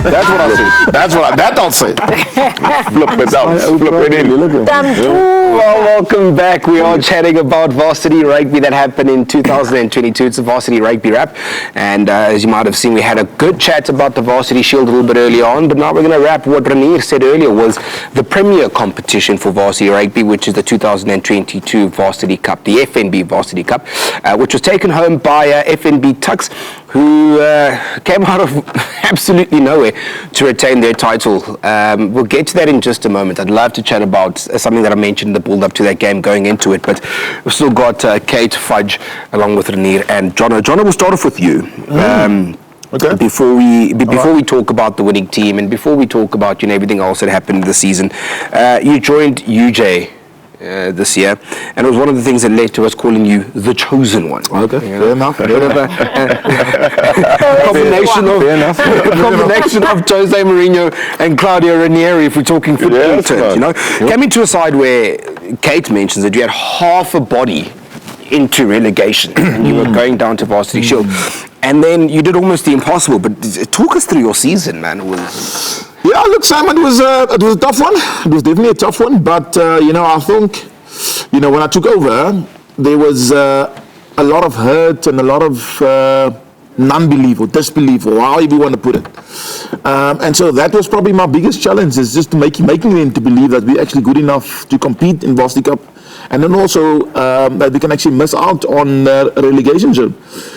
That's what I'll say. That I'll say. Flip it out. Flip it in. Well, welcome back. We are chatting about varsity rugby that happened in 2022. It's a varsity rugby wrap. And as you might have seen, we had a good chat about the varsity shield a little bit earlier on. But now we're going to wrap what Renier said earlier was the premier competition for varsity rugby, which is the 2022 Varsity Cup, the FNB Varsity Cup, which was taken home by FNB Tuks, who came out of absolutely nowhere to retain their title. We'll get to that in just a moment. I'd love to chat about something that I mentioned in the build-up to that game going into it, but we've still got Kate, Fudge, along with Renier and Jono. Jono, we'll start off with you. Okay. Before we talk about the winning team and before we talk about everything else that happened this season, you joined UJ this year, and it was one of the things that led to us calling you the chosen one. Okay, fair enough. Combination of Jose Mourinho and Claudio Ranieri, if we're talking football terms. Came into a side where Kate mentions that you had half a body into relegation and you were going down to Varsity Shield, and then you did almost the impossible. But talk us through your season, man. Yeah, look, Simon, it was a tough one. It was definitely a tough one. But I think, when I took over, there was a lot of hurt and a lot of non-belief or disbelief, or however you want to put it. And so that was probably my biggest challenge, is just making them to believe that we're actually good enough to compete in Varsity Cup. And then also that we can actually miss out on a relegation zone.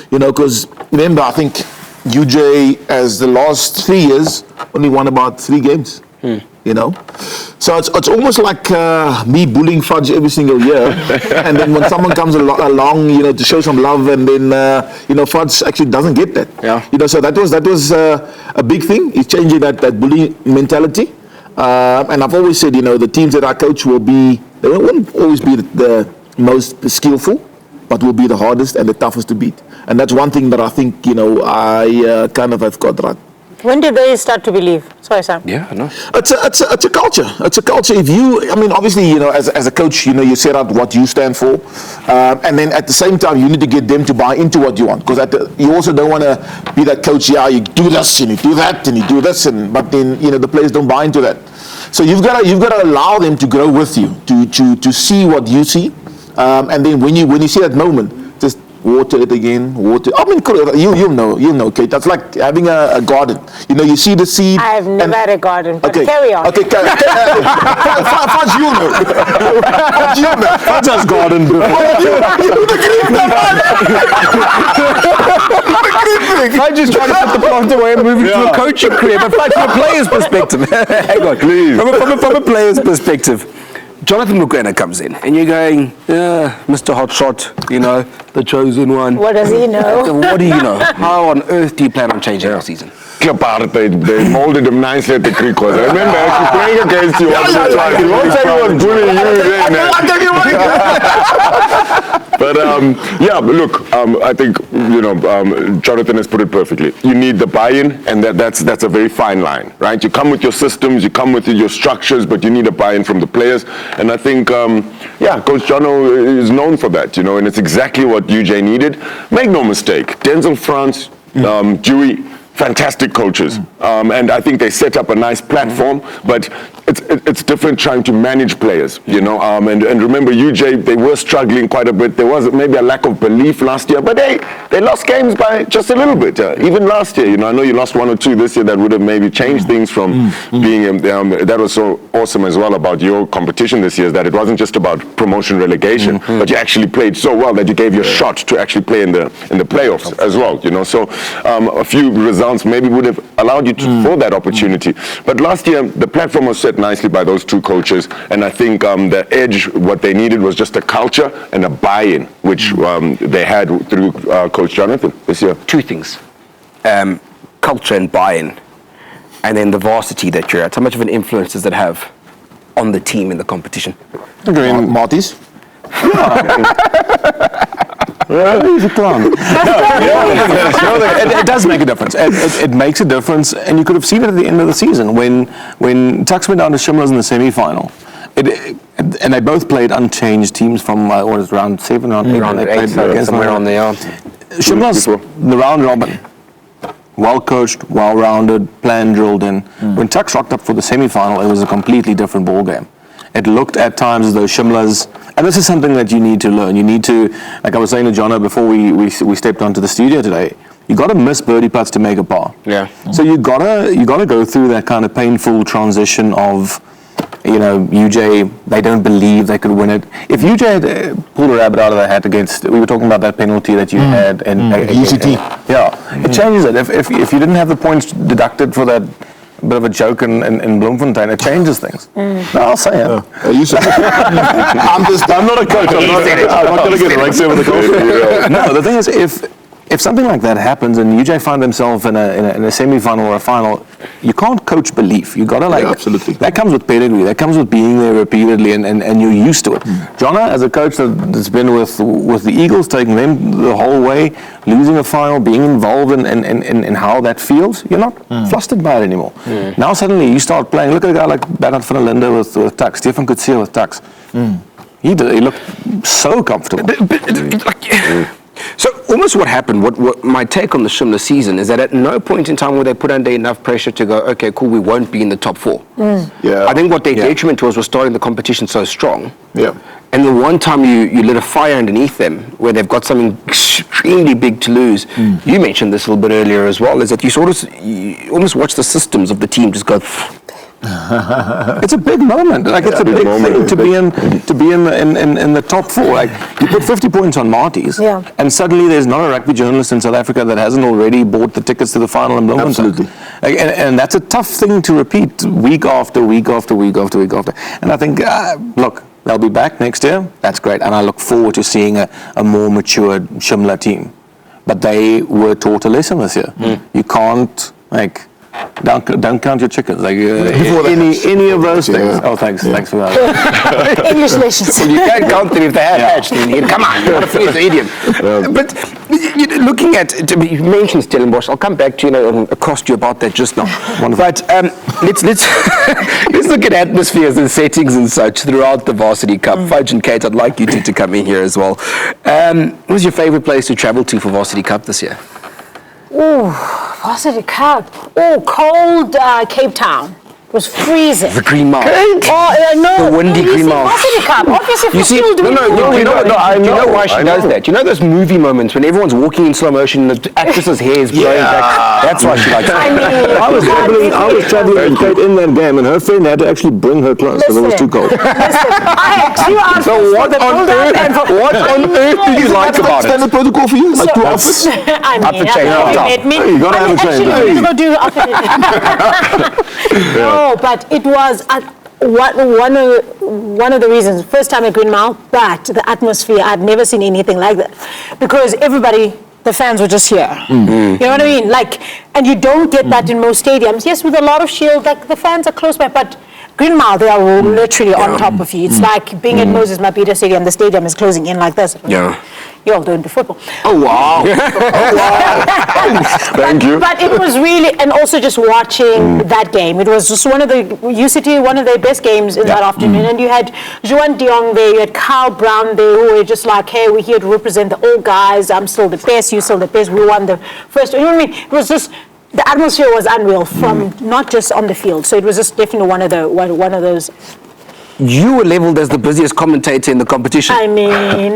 Because remember, I think UJ, as the last 3 years, only won about 3 games. So it's almost like me bullying Fudge every single year, and then when someone comes along, to show some love, and then Fudge actually doesn't get that. Yeah. So that was a big thing. It's changing that bullying mentality. And I've always said, the teams that I coach they won't always be the most skillful, but will be the hardest and the toughest to beat. And that's one thing that I think, I kind of have got right. When did they start to believe? Sorry, Sam. Yeah, I know. It's a culture. It's a culture. Obviously, as a coach, you set out what you stand for, and then at the same time, you need to get them to buy into what you want. Because you also don't want to be that coach. Yeah, you do this and you do that and you do this, but then the players don't buy into that. So you've got to allow them to grow with you, to see what you see, and then when you see that moment, just water it again, water. I mean, you'll know, Kate. That's like having a garden. You see the seed. I've never had a garden, but okay. Carry on. Okay, Fudge, you know. Fudge has garden. Fudge is trying to put the plant away and move into a coaching career, but Fudge, from a player's perspective. Hang on. Please. From a player's perspective, Jonathan Mokuena comes in, and you're going, Mr. Hotshot, the chosen one. What does he know? What do you know? How on earth do you plan on changing our season? They molded him nicely at the Creek course. I remember actually playing against you. He won't say he was bullying you. But look, I think Jonathan has put it perfectly. You need the buy-in, and that's a very fine line, right? You come with your systems, you come with your structures, but you need a buy-in from the players. And I think, Coach Jono is known for that, and it's exactly what UJ needed. Make no mistake, Denzel France, Dewey, fantastic coaches, and I think they set up a nice platform, but it's different trying to manage players, and remember UJ, they were struggling quite a bit. There was maybe a lack of belief last year, but they lost games by just a little bit. Even last year, I know you lost 1 or 2 this year that would have maybe changed things from being, that was so awesome as well about your competition this year, is that it wasn't just about promotion relegation, but you actually played so well that you gave your shot to actually play in the playoffs as well, so a few results maybe would have allowed you for that opportunity. But last year, the platform was set nicely by those 2 coaches, and I think the edge, what they needed was just a culture and a buy-in, which they had through Coach Jonathan this year. 2 things, culture and buy-in, and then the varsity that you're at. How much of an influence does that have on the team in the competition? Marty's? He's a clown. It does make a difference. It makes a difference, and you could have seen it at the end of the season when Tuks went down to Shimla's in the semi-final. And they both played unchanged teams from round 7, round 8, somewhere on there. Shimla's the round robin. well coached, well rounded, plan drilled in. When Tuks rocked up for the semi-final, it was a completely different ball game. It looked at times as though Shimla's, and this is something that you need to learn. You need to, like I was saying to Jono before we stepped onto the studio today, you got to miss birdie putts to make a par. Yeah. So you gotta go through that kind of painful transition of, UJ, they don't believe they could win it. If UJ had pulled a rabbit out of their hat against, we were talking about that penalty that you had in UCT. It changes it. If you didn't have the points deducted for that bit of a joke in Bloemfontein, it changes things. No, I'll say it. I'm not a coach. I'm not going to get right there with the coach. No, the thing is, if something like that happens and UJ find themselves in a semi-final or a final, you can't coach belief. You gotta absolutely. That comes with pedigree. That comes with being there repeatedly, and you're used to it. Jonna, as a coach that's been with the Eagles, taking them the whole way, losing a final, being involved in how that feels, you're not flustered by it anymore. Now suddenly you start playing. Look at a guy like Bernard van der Linde with Tuks. Stefan could see with Tuks. He looked so comfortable. So almost what happened, what my take on the Shimla season is that at no point in time were they put under enough pressure to go, okay, cool, we won't be in the top 4. Yeah. I think what their detriment was starting the competition so strong. Yeah. And the one time you lit a fire underneath them where they've got something extremely big to lose, you mentioned this a little bit earlier as well, is that you almost watch the systems of the team just go... It's a big moment. Like it's a big thing to be in the top 4. Like you put 50 points on Marty's, and suddenly there's not a rugby journalist in South Africa that hasn't already bought the tickets to the final in Bloemfontein. Absolutely. Like, and that's a tough thing to repeat week after week after week after week after. And I think, look, they'll be back next year. That's great, and I look forward to seeing a more matured Shimla team. But they were taught a lesson this year. You can't don't count your chickens. Like any of those things. Oh, thanks for that. English lessons. Well, you can't count them if they had hatched. Come on, you want to finish the idiom. But looking at, you mentioned Stellenbosch. I'll come back to and accost you about that just now. But let's look at atmospheres and settings and such throughout the Varsity Cup. Fudge and Kate, I'd like you two to come in here as well. What was your favourite place to travel to for Varsity Cup this year? Ooh, Varsity Cup. Oh, cold Cape Town. It was freezing. The Green Mile. No. The windy Green Mile. Varsity Cup. Obviously, if You see, still doing you know why she does that. You know those movie moments when everyone's walking in slow motion and the actress's hair is blowing back? That's why she likes it. I was traveling with Kate in that game, and her friend had to actually bring her clothes because it was too cold. So what on earth do you like about it? Standard protocol for you? Like 2 hours? Up the chain. You gotta have a chain. Actually, go do No, but it was one of the reasons. First time at Green Mile, but the atmosphere, I'd never seen anything like that. Because everybody, the fans were just here. You know what I mean? And you don't get that in most stadiums. Yes, with a lot of shield, the fans are close by, but Green Mile, they are literally on top of you. It's like being at Moses Mabeta Stadium, the stadium is closing in like this. Yeah. You all don't do football. Oh, wow. Thank you. But it was really, and also just watching that game. It was just one of their best games in that afternoon. And you had Juan Diong there, you had Carl Brown there, who were just like, hey, we're here to represent the old guys. I'm still the best, you're still the best. We won the first. You know what I mean? It was just, the atmosphere was unreal from not just on the field. So it was just definitely one of those. You were labelled as the busiest commentator in the competition. I mean,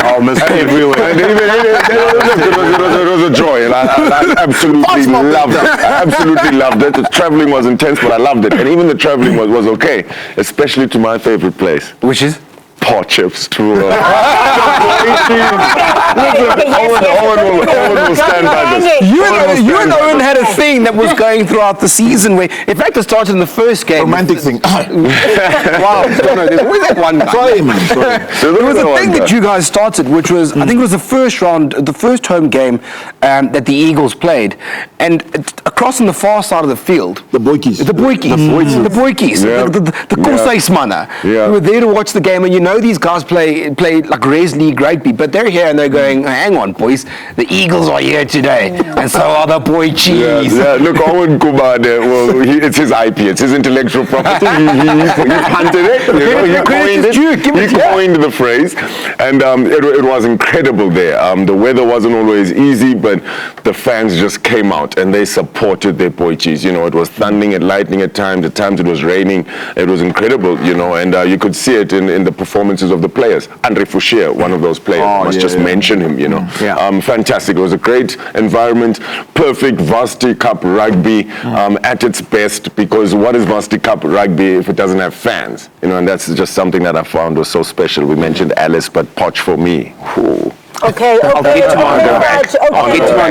Almost everywhere. It was a joy, and I absolutely loved it. I absolutely loved it. The traveling was intense, but I loved it. And even the traveling was okay, especially to my favorite place, Which is? Pot Chips tour. Owen will stand by this. You and Owen had a thing that was going throughout the season where, in fact, it started in the first game. Romantic thing. Wow, there's always that one. Sorry, man. Sorry. There was a thing that you guys started, which was, I think it was the first round, the first home game that the Eagles played, and across on the far side of the field, The boykies. the boykies, Yeah. the Korshuismanne, Yeah. who were there to watch the game, and you know these guys play like res league rugby, but they're here and they're going, hang on, boys, the Eagles are here today, and so are the boy cheese. Yeah, look, Owen Kumade, well, it's his IP, it's his intellectual property. He hunted it, he coined it. He coined the phrase, and it was incredible there. The weather wasn't always easy, but the fans just came out and they supported their boy cheese. It was thundering and lightning at times it was raining. It was incredible, and you could see it in the performances of the players. Andre Fouchier, one of those players, mention him, fantastic. It was a great environment, perfect Varsity Cup rugby at its best, because what is Varsity Cup rugby if it doesn't have fans? And that's just something that I found was so special. We mentioned Alice, but Poch for me. Ooh. Okay. I'll get to mine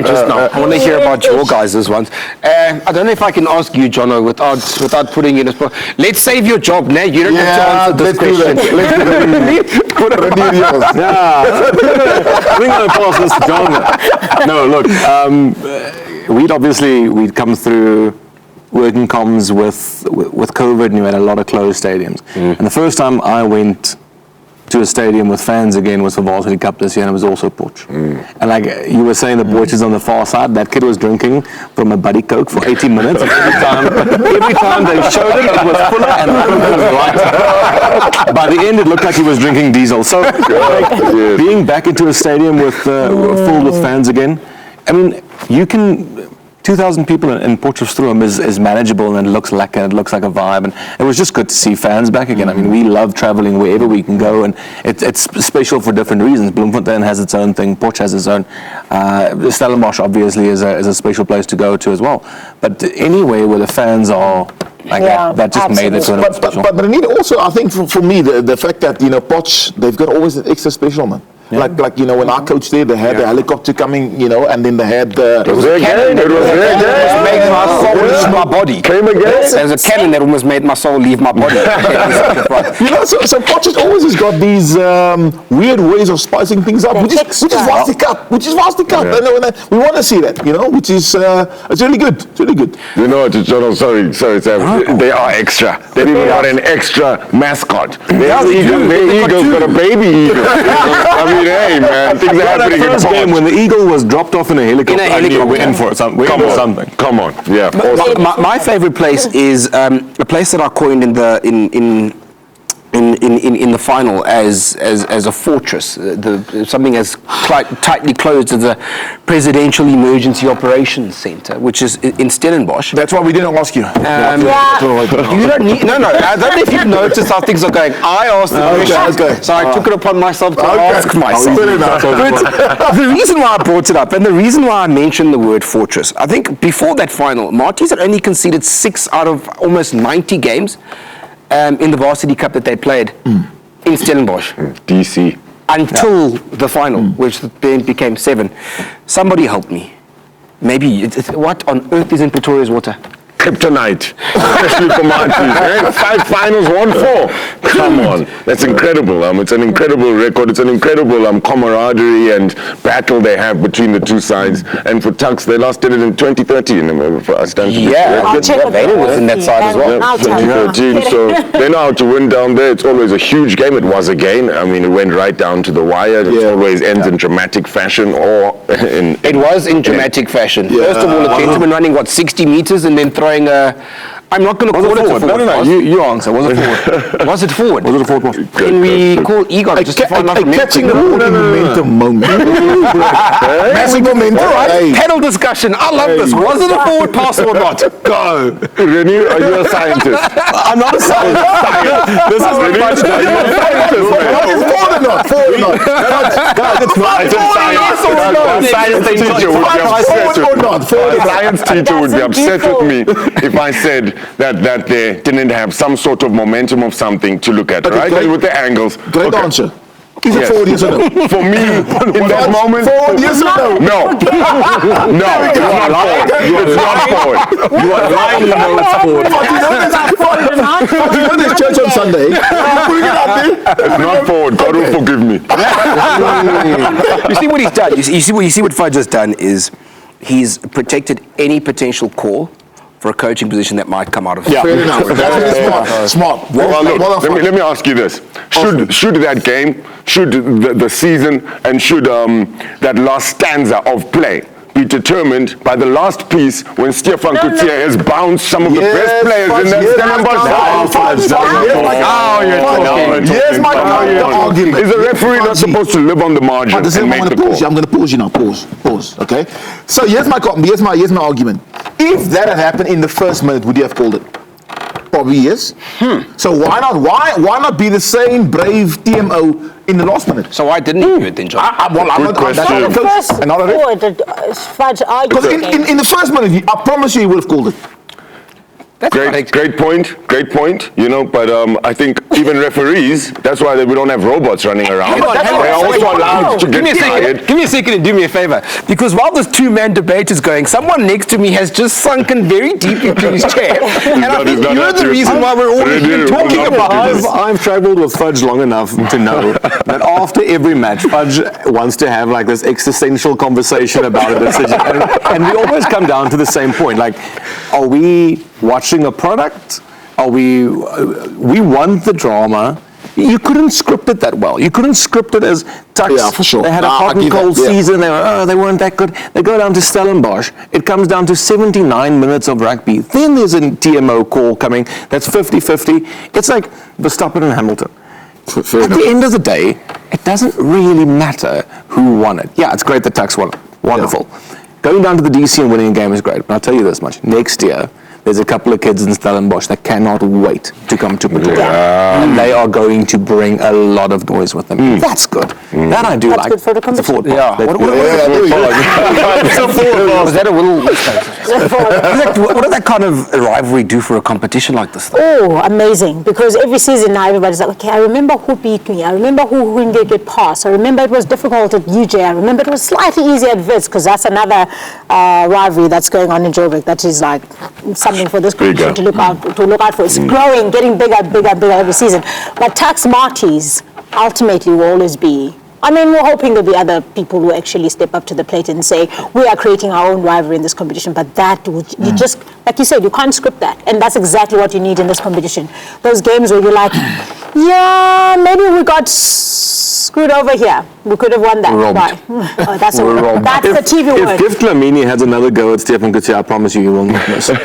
just now. I want to hear about your guys' ones. I don't know if I can ask you, Jono, without putting in a spot. Let's save your job, now. You don't have to answer this question. Let's do that. Put it we're going to pass this to John. No, look, we'd come through working comms with COVID, and you had a lot of closed stadiums. And the first time I went to a stadium with fans again was for Varsity Cup this year, and it was also Poch. And like you were saying, the Poch is on the far side. That kid was drinking from a Buddy Coke for 80 minutes. And every time they showed it was fuller and it was lighter. By the end, it looked like he was drinking diesel. So being back into a stadium with full with fans again, I mean, you can. 2,000 people in Potchefstroom is manageable, and it looks like a vibe, and it was just good to see fans back again. I mean, we love traveling wherever we can go, and it's special for different reasons. Bloemfontein has its own thing, Potch has its own. Stellenbosch obviously is a special place to go to as well. But anywhere where the fans are like that just made it sort of special. But Renier, also, I think for me, the fact that, Potch, they've got always an extra special, man. Yeah. Like when I coached there, they had the helicopter coming, and then they had the... It was a cannon. It was made my soul leave my body. Came again? There's a cannon that almost made my soul leave my body. So Potch has got these weird ways of spicing things up, which is Varsity Cup. Yeah. And we want to see that, which is it's really good. It's really good. John, sorry, Sam. They are extra. They even got an extra mascot. Their eagle's got a baby eagle. Hey, man, things are happening in the first game when the eagle was dropped off in a helicopter. We're in for something. Come on. Yeah. My favorite place is a place that I coined in the final as a fortress, something as tightly closed as a Presidential Emergency Operations Center, which is in Stellenbosch. That's why we didn't ask you. You don't need. No. I don't know if you've noticed how things are going. I asked the question, okay. so I took it upon myself to ask myself. But the reason why I brought it up, and the reason why I mentioned the word fortress, I think before that final, Marties had only conceded 6 out of almost 90 games. In the Varsity Cup that they played in Stellenbosch. DC. Until the final, which then became 7. Somebody help me. Maybe, what on earth is in Pretoria's water? Kryptonite, especially for Marties. 5 finals, 1-4. Come on, that's incredible. It's an incredible record. It's an incredible camaraderie and battle they have between the two sides. And for Tuks, they last did it in 2013. Vader was in that side as well. 2013. So they know how to win down there. It's always a huge game. It was again. I mean, it went right down to the wire. It always ends in dramatic fashion or in. It was in dramatic fashion. First of all, a gentleman running 60 meters and then throwing I'm not going to call it a forward. No. You answer. Was it forward? Was it forward? Was it a forward pass? Can we call Egon just to find out catching the ball in momentum moment. Massive momentum. Right. Panel discussion. I love this. Was it a forward pass or not? Go. Renier, are you a scientist? I'm not a scientist. This is very much. Are you a scientist? Forward or not? Science teacher would be upset with me if I said that they didn't have some sort of momentum of something to look at, right? With the angles. Great answer. Is it forward, yes or no? For me, in that moment... Forward, yes or no? No. No, it's not forward. It's not forward. You are lying to know it's forward. You know there's church on Sunday. It's not forward. God will forgive me. You see what he's done? You see what Fudge has done is he's protected any potential call for a coaching position that might come out of it. Yeah, fair enough. That's smart. Well, look, let me ask you this. Should that game, should the season, and should that last stanza of play be determined by the last piece when Stefan Coetzee has bounced some of the best players in that Stellenbosch. Here's my argument. Is the referee not supposed to live on the margin and make the call? I'm going to pause you now. Pause. Okay. So here's my argument. If that had happened in the first minute, would you have called it? Probably yes. So why not? Why not be the same brave TMO in the last minute? So why didn't you do it then, John? I'm not a coach. Fudge Because in the first minute, I promise you, he would have called it. That's Great point. You know, but I think even referees, that's why we don't have robots running around. They're also allowed to get tired. Give me a second and do me a favor. Because while this two-man debate is going, someone next to me has just sunken very deep into his chair. And I think you're the reason why we're all even talking about this. I've travelled with Fudge long enough to know that after every match, Fudge wants to have like this existential conversation about a decision. And we always come down to the same point. Like, are we watching a product? Are we want the drama. You couldn't script it that well. You couldn't script it as Tuks. Yeah, for sure. They had a hot and cold season. They weren't that good. They go down to Stellenbosch. It comes down to 79 minutes of rugby. Then there's a TMO call coming. That's 50-50. It's like Verstappen and Hamilton. At the end of the day, it doesn't really matter who won it. Yeah, it's great that Tuks won it. Wonderful. Yeah. Going down to the DC and winning a game is great. But I'll tell you this much. Next year, there's a couple of kids in Stellenbosch that cannot wait to come to Pretoria. And they are going to bring a lot of noise with them. That's good. That I do like. That's good for the competition. Was that a little... What does that kind of rivalry do for a competition like this? Oh, amazing. Because every season now everybody's like, okay, I remember who beat me. I remember who didn't get past. I remember it was difficult at UJ. I remember it was slightly easier at Wits, because that's another rivalry that's going on in Joburg that is like something for this competition to look out for. It's growing, getting bigger every season. But Tuks Marties ultimately will always be. I mean, we're hoping there'll be other people who actually step up to the plate and say, we are creating our own rivalry in this competition, but that would, you just, like you said, you can't script that. And that's exactly what you need in this competition. Those games where you're like, yeah, maybe we got screwed over here. We could have won that. Right. That's the TV word. If Gift Lamini has another go at Stefan Coetzee, I promise you, he will not miss. That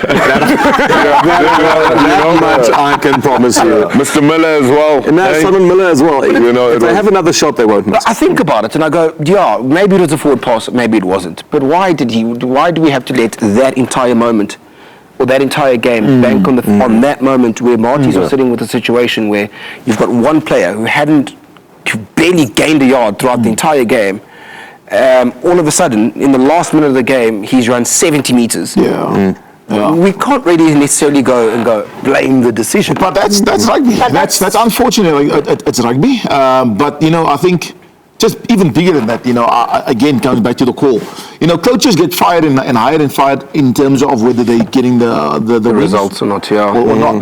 much I can promise you. Mr. Miller as well. And Simon Miller as well. If they have another shot, they won't miss. I think about it and I go, yeah, maybe it was a forward pass, maybe it wasn't. But why do we have to let that entire moment or that entire game bank on that moment where Marties are sitting with a situation where you've got one player who barely gained a yard throughout the entire game. All of a sudden, in the last minute of the game, he's run 70 meters. We can't really necessarily go blame the decision. But that's rugby. That's unfortunate. It's rugby. But I think just even bigger than that, again comes back to the call. Coaches get fired and hired and fired in terms of whether they're getting the results or not. Or not.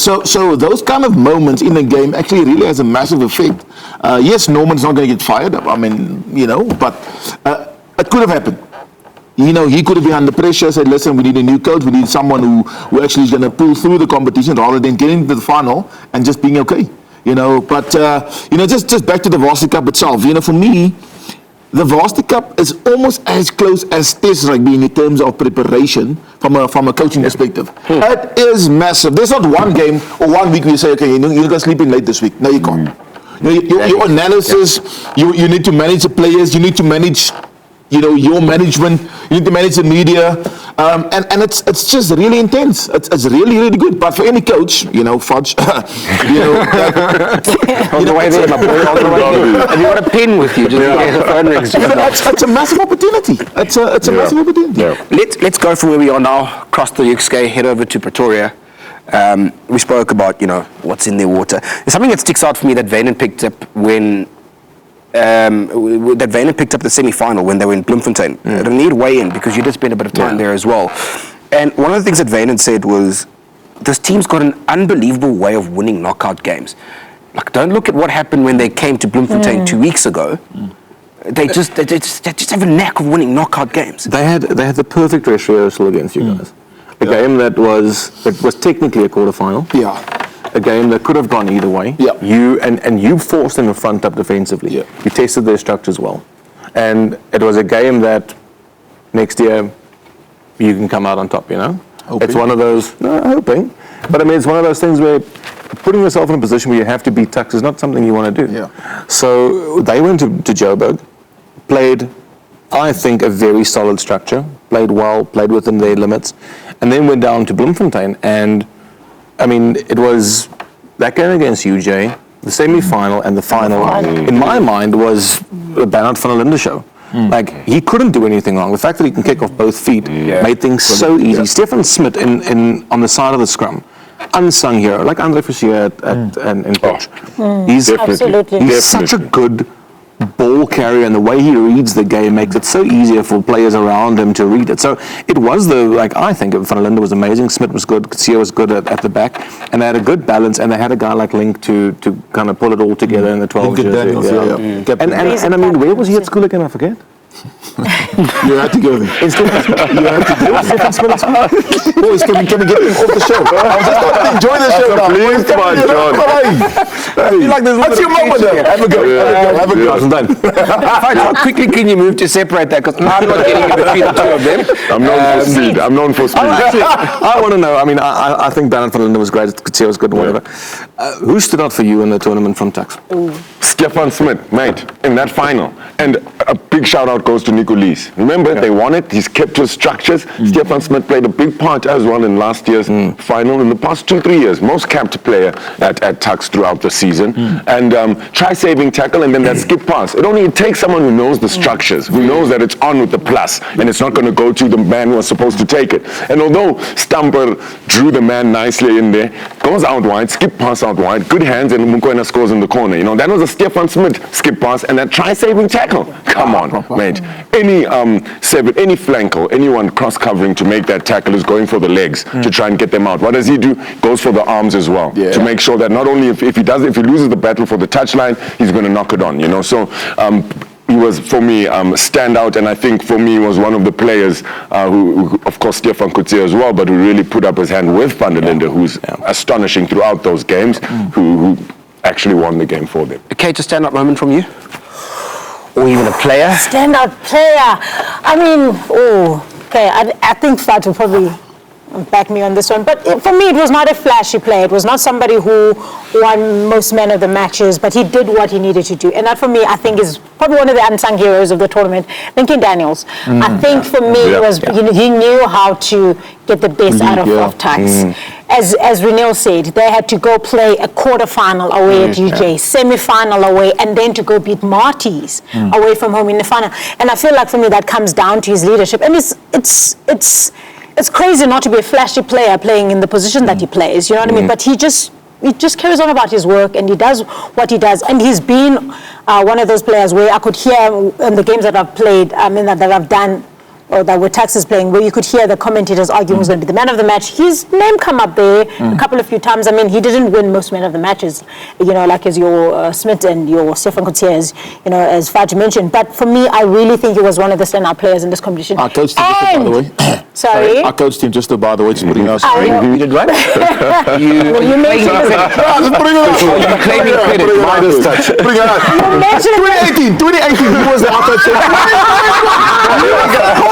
So those kind of moments in the game actually really has a massive effect. Yes, Norman's not going to get fired. I mean, but it could have happened. He could have been under pressure, said, listen, we need a new coach, we need someone who actually is going to pull through the competition rather than getting into the final and just being okay. But just back to the Varsity Cup itself. For me, the Varsity Cup is almost as close as Test rugby in terms of preparation from a coaching perspective. It is massive. There's not one game or 1 week where you say, okay, you're going to sleep in late this week. No, you can't. Your analysis, you need to manage the players, you need to manage your management, you need to manage the media, and it's just really intense. It's really, really good. But for any coach, Fudge, on the way there, my boy, on the way there. Have you got a pen with you? Just in case the phone rings. It's a massive opportunity. It's a massive opportunity. Let's go from where we are now, cross the Tuks, head over to Pretoria. We spoke about, what's in their water. There's something that sticks out for me that Wayne picked up when the semi-final when they were in Bloemfontein. Renier weigh in because you did spend a bit of time there as well. And one of the things that Wayne said was, this team's got an unbelievable way of winning knockout games. Like, don't look at what happened when they came to Bloemfontein 2 weeks ago. They just have a knack of winning knockout games. They had the perfect dress rehearsal against you guys. A game that was technically a quarterfinal. A game that could have gone either way. You forced them to front up defensively. You tested their structures well. And it was a game that next year you can come out on top, you know? Hoping. It's one of those, no, hoping, but I mean, it's one of those things where putting yourself in a position where you have to beat Tuks is not something you want to do. Yeah. So they went to Joburg, played, I think, a very solid structure, played well, played within their limits, and then went down to Bloemfontein. And I mean, it was that game against UJ, the semi-final and the final, in my mind, was a Bernard van der Linde show. Like, he couldn't do anything wrong. The fact that he can kick off both feet made things so easy. Yeah. Stefan Smit on the side of the scrum, unsung hero, like Andre Forsier in Fudge. He's Absolutely. He's such a good ball carrier, and the way he reads the game makes it so easier for players around him to read it. So it was I think Van der Linde was amazing, Smit was good, Kutsia was good at the back, and they had a good balance, and they had a guy like Link to kind of pull it all together in the 12 jersey. Daniels, And I mean, where was he at school again? I forget. You had to go there. You had to do it. Stefan Smit at school. Boys, can we get him off the show? I'm just not enjoying the show now. Please, Boys, my John. What's your mom with that? Have a go. Have a go. I'm done. Fudge, how quickly can you move to separate that? Because I'm not getting in between the two of them. I'm known for speed. I'm known for speed. I want to know. I mean, I think Bernard van der Linde was great. Kutsia was good, whatever. Who stood out for you in the tournament from Tuks? Stefan Smit, mate, in that final. And a big shout out goes to Nico Lees. Remember, they won it. He's kept his structures. Stefan Smit played a big part as well in last year's final. In the past 2-3 years, most capped player at Tuks throughout the season. And try saving tackle and then that skip pass. It takes someone who knows the structures, who knows that it's on with the plus and it's not going to go to the man who was supposed to take it. And although Stamper drew the man nicely in there, goes out wide, skip pass out wide, good hands, and Mokuena scores in the corner. You know, that was a Stefan Smit skip pass and that try-saving tackle. Come on, mate. Any any flank or anyone cross-covering to make that tackle is going for the legs to try and get them out. What does he do? Goes for the arms as well to make sure that not only if he loses the battle for the touchline, he's going to knock it on. You know, so. He was, for me, standout, and I think for me was one of the players who, of course, Stefan could say as well, but who really put up his hand with Van der Linde, who's astonishing throughout those games, who actually won the game for them. Kate, a stand-up moment from you? Or even a player? Standout player. I mean, I think Fudge will probably back me on this one. But for me, it was not a flashy play. It was not somebody who won most men of the matches, but he did what he needed to do. And that, for me, I think is probably one of the unsung heroes of the tournament, Lincoln Daniels. I think for me, it was he knew how to get the best out of Tuks. As Renier said, they had to go play a quarter-final away at UJ, semi-final away, and then to go beat Marty's away from home in the final. And I feel like, for me, that comes down to his leadership. And it's crazy not to be a flashy player playing in the position that he plays, you know what I mean? But he just carries on about his work and he does what he does. And he's been one of those players where I could hear in the games that I've played, that I've done, or that were Tuks is playing, where you could hear the commentators arguing who's going to be the man of the match. His name come up there a few times. I mean, he didn't win most men of the matches, you know, like as your Smith and your Stefan Kutsia, as Fudge mentioned. But for me, I really think he was one of the standout players in this competition. Our coach team, just by the way. Sorry? Our coach team, just by the way, just putting us. You did what? You mentioned You claiming credit. Midas touch. Bring it out. 2018, he was the outside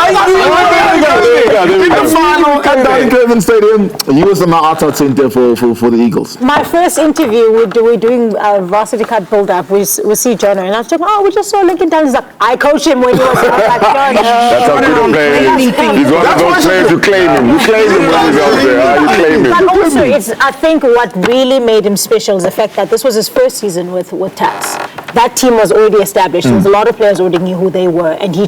in the final at Darling Stadium, he was the outside centre for the Eagles. My first interview, we're doing varsity cup build-up with Zeuner, and I was talking, we just saw Lincoln Daniels. Like, I coached him when he was like, That's how good a player he is. He's one of those players who claim him. You claim him when he's out there. You claim him. But also, I think what really made him special is the fact that this was his first season with Tuks. That team was already established. There was a lot of players already knew who they were, and he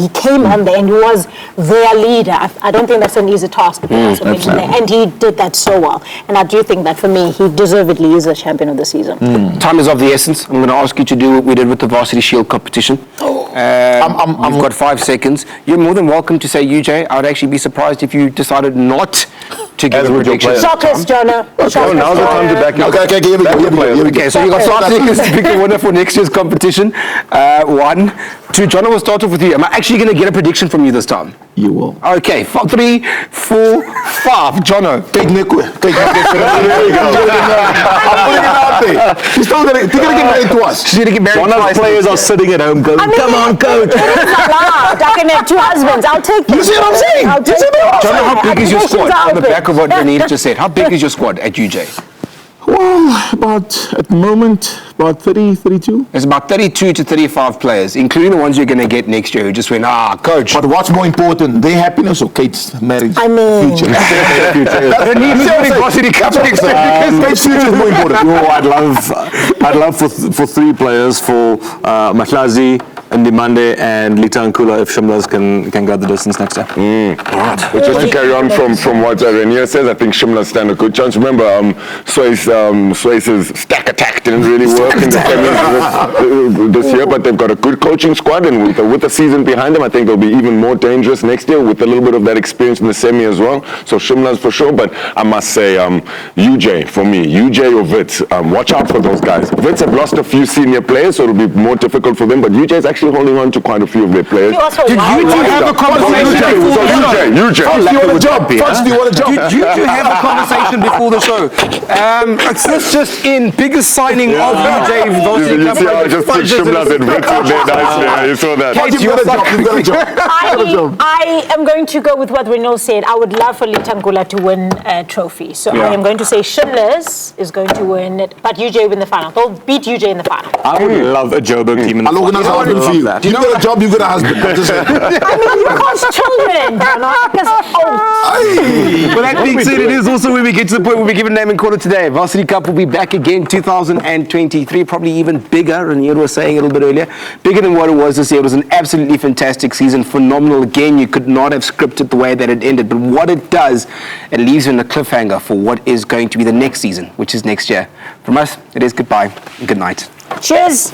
came on there and he was their leader. I don't think that's an easy task to be and he did that so well. And I do think that, for me, he deservedly is the champion of the season. Time is of the essence. I'm going to ask you to do what we did with the Varsity Shield competition. You've got 5 seconds. You're more than welcome to say UJ. I would actually be surprised if you decided not to give a prediction. Chocolates, Jonah. Now's the time to back up. Okay, so you got 5 seconds to pick the winner for next year's competition. 1, 2. Jonah, we'll start off with you. Am I actually going to get a prediction from you this time? You will. Okay, 3, 4, 5. Jonah. Kate Nokwe. There you go. I'm putting it out there. She's still going to get married to us. She's going to get married Jonah's twice. players are sitting at home going, come on, on, coach. It's allowed. I can have 2 husbands. I'll take them. You see what I'm saying? I'll You take see what I'm them. John, how big is your Applications squad? are On the open. back of what Renier just said, how big is your squad at UJ? Well, at the moment, about 30, 32. There's about 32 to 35 players, including the ones you're going to get next year who just went, coach. But what's more important, their happiness or Kate's marriage? I mean- future. Renier's winning varsity cup next year. Kate's future is more important. I'd love for 3 players, for Mthunzi, Ndimande and Litankula, if Shimlas can go the distance next year. But just to carry on from what Renier says, I think Shimla stand a good chance. Remember, Sway's stack attack didn't really work in the semis this year, but they've got a good coaching squad, and with the season behind them, I think they'll be even more dangerous next year with a little bit of that experience in the semi as well. So Shimla's for sure, but I must say, UJ for me, UJ or Wits, watch out for those guys. Wits have lost a few senior players, so it'll be more difficult for them, but UJ is actually holding on to quite a few of their players. Did you two have a conversation before the show? UJ. Fudge, do you want a job? Fudge, do you want a job? Did you two have a conversation before the show? Let's just in biggest signing of UJ varsity You cup. see how I just picked Shimlas and Wits in there nicely. You saw that. Kate, You've got a job. I am going to go with what Reno said. I would love for Litankula to win a trophy. So I am going to say Shimlas is going to win it, but UJ win the final. They'll beat UJ in the final. I would love a Joburg team in the I'll organize a husband for you. that. You've got a job, you've got a husband. I'm just saying. I mean, you cost children, not because But that being said, it is also when we get to the point where we give a name and call it today. Varsity Cup will be back again 2023, probably even bigger. Renier was saying a little bit earlier, bigger than what it was this year. It was an absolutely fantastic season, phenomenal. Again, you could not have scripted the way that it ended. But what it does, it leaves you in a cliffhanger for what is going to be the next season, which is next year. From us, it is goodbye and good night. cheers.